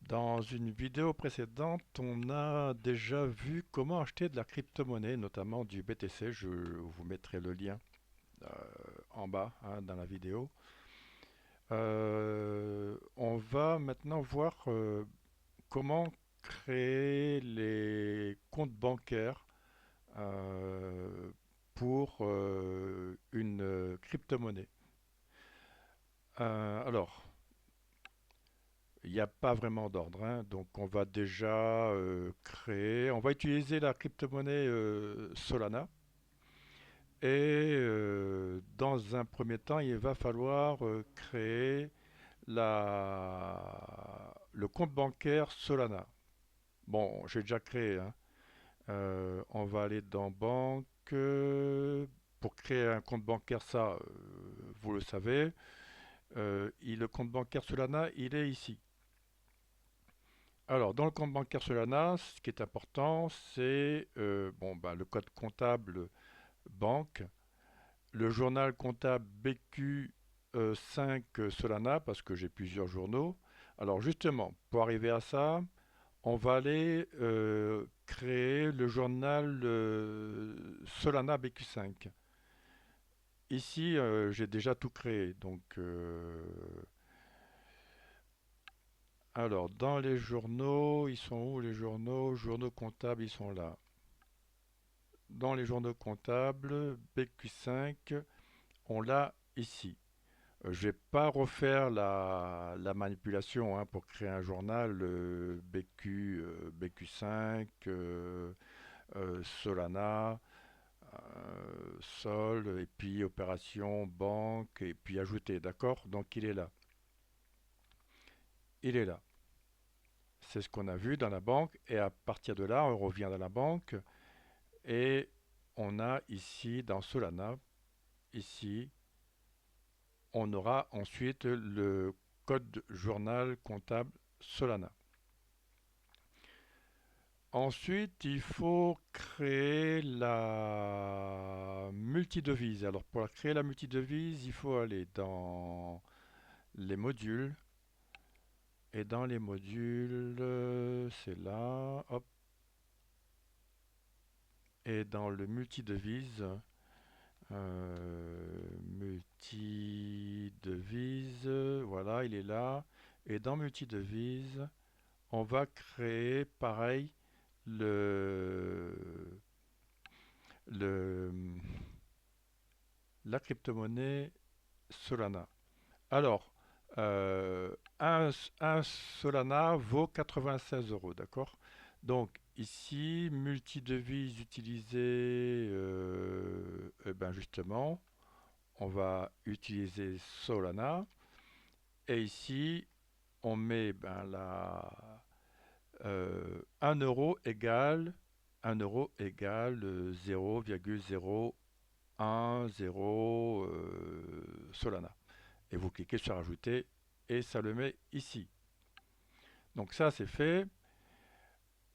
Dans une vidéo précédente, on a déjà vu comment acheter de la crypto-monnaie, notamment du BTC. Je vous mettrai le lien euh, en bas hein, dans la vidéo. On va maintenant voir comment créer les comptes bancaires euh, pour une crypto-monnaie. Alors, il n'y a pas vraiment d'ordre, hein. Donc on va déjà créer, on va utiliser la crypto-monnaie Solana. Et dans un premier temps, il va falloir créer le compte bancaire Solana. Bon, j'ai déjà créé, hein. On va aller dans banque. Pour créer un compte bancaire, ça, vous le savez. Le compte bancaire Solana, il est ici. Alors, dans le compte bancaire Solana, ce qui est important, c'est bon, bah, le code comptable banque, le journal comptable BQ5 Solana, parce que j'ai plusieurs journaux. Alors, justement, pour arriver à ça, on va aller créer le journal Solana BQ5. Ici, j'ai déjà tout créé. Donc, alors, dans les journaux, ils sont où les journaux? Journaux comptables, ils sont là. Dans les journaux comptables, BQ5, on l'a ici. Je ne vais pas refaire la manipulation hein, pour créer un journal BQ, BQ5, Solana, Sol, et puis opération, banque, et puis ajouter, d'accord? Donc il est là. Il est là. C'est ce qu'on a vu dans la banque, et à partir de là, on revient dans la banque, et on a ici, dans Solana, ici, on aura ensuite le code journal comptable Solana. Ensuite, il faut créer la multidevise. Alors, pour créer la multidevise, il faut aller dans les modules. Et dans les modules, c'est là, hop. Et dans le multidevise, multidevise, voilà, il est là. Et dans multidevise, on va créer pareil le, le, la crypto-monnaie Solana. Alors, un Solana vaut 96 euros, d'accord? Donc ici, multi-devises utilisées, eh ben justement, on va utiliser Solana. Et ici, on met ben, 1 euro égale 0,010 Solana. Et vous cliquez sur ajouter et ça le met ici. Donc ça c'est fait.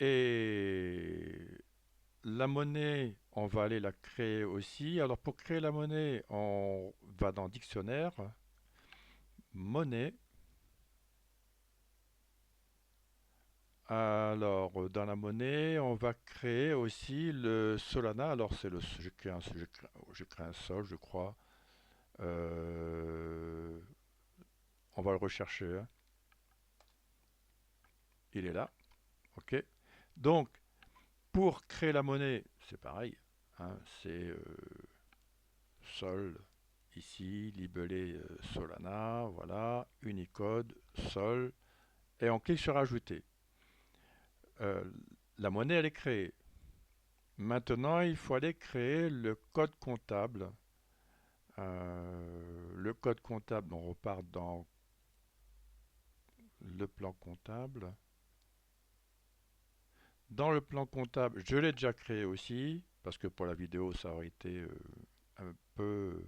Et la monnaie, on va aller la créer aussi. Alors pour créer la monnaie, on va dans dictionnaire, monnaie. Alors dans la monnaie, on va créer aussi le Solana. Alors c'est le, j'ai créé un sol, je crois. Euh, on va le rechercher, hein. Il est là. OK. Donc pour créer la monnaie, c'est pareil, hein, c'est sol ici, libellé Solana, voilà, Unicode, sol, et on clique sur ajouter. Euh, la monnaie, elle est créée. Maintenant, il faut aller créer le code comptable. Le code comptable, on repart dans le plan comptable. Dans le plan comptable, je l'ai déjà créé aussi, parce que pour la vidéo, ça aurait été un peu...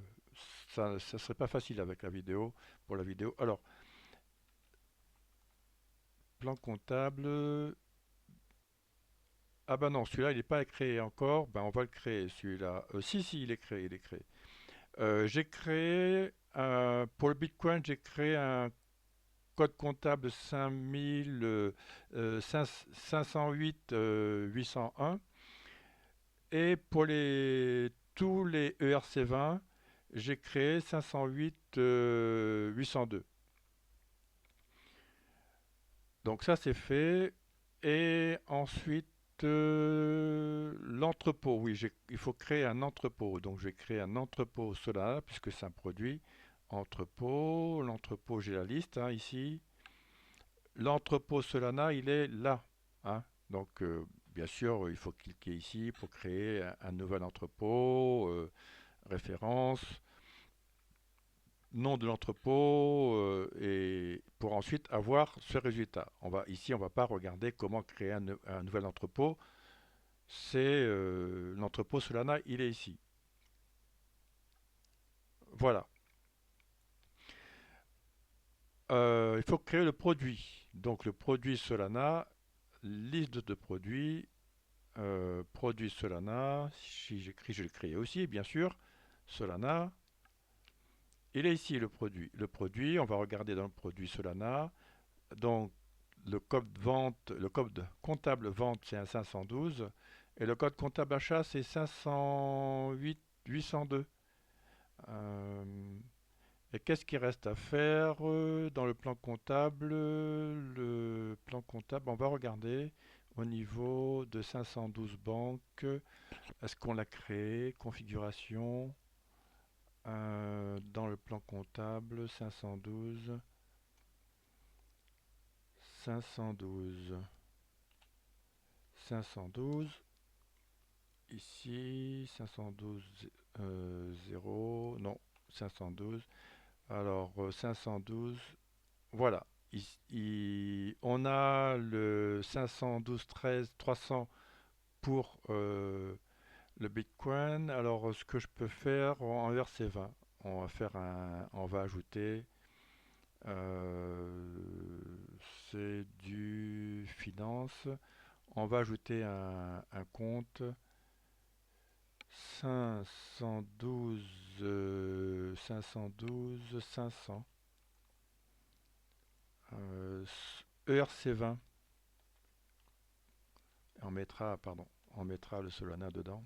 Ça serait pas facile avec la vidéo, pour la vidéo. Alors, plan comptable... Ah bah non, celui-là, il n'est pas créé encore. Ben, on va le créer, celui-là. Si, il est créé, il est créé. J'ai créé... pour le Bitcoin, j'ai créé un code comptable 508 801. Et pour tous les ERC20, j'ai créé 508 802. Donc ça c'est fait. Et ensuite, l'entrepôt. Oui, il faut créer un entrepôt. Donc je vais créer un entrepôt Solana puisque c'est un produit. Entrepôt. L'entrepôt, j'ai la liste hein, ici. L'entrepôt Solana, il est là, hein. Donc, bien sûr, il faut cliquer ici pour créer un nouvel entrepôt, référence, nom de l'entrepôt, et pour ensuite avoir ce résultat. Ici, on va pas regarder comment créer un nouvel entrepôt. C'est l'entrepôt Solana, il est ici. Voilà. Il faut créer le produit. Donc, le produit Solana, liste de produits. Produit Solana, si j'écris, je vais le créer aussi, bien sûr. Solana, il est ici le produit. Le produit, on va regarder dans le produit Solana. Donc, le code vente, le code comptable vente, c'est un 512. Et le code comptable achat, c'est 508 802. Euh, et qu'est-ce qu'il reste à faire dans le plan comptable? Le plan comptable, on va regarder au niveau de 512 banques. Est-ce qu'on l'a créé? Configuration. Dans le plan comptable, 512. 512. 512. Ici, 512. 0. Non, 512. Alors, 512. Voilà. On a le 512 13 300 pour le Bitcoin. Alors, ce que je peux faire en RC20, on va ajouter, c'est du finance. On va ajouter un compte 512, 512, 500, ERC20. On mettra le Solana dedans.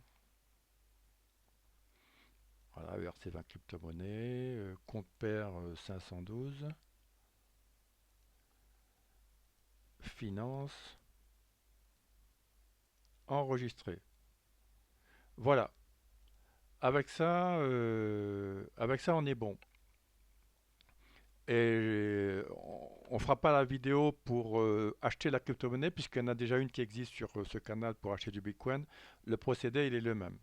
Voilà, ERC20 crypto-monnaie, compte pair 512, finance, enregistré. Voilà, avec ça on est bon. Et on ne fera pas la vidéo pour acheter la crypto-monnaie puisqu'il y en a déjà une qui existe sur ce canal pour acheter du Bitcoin. Le procédé, il est le même.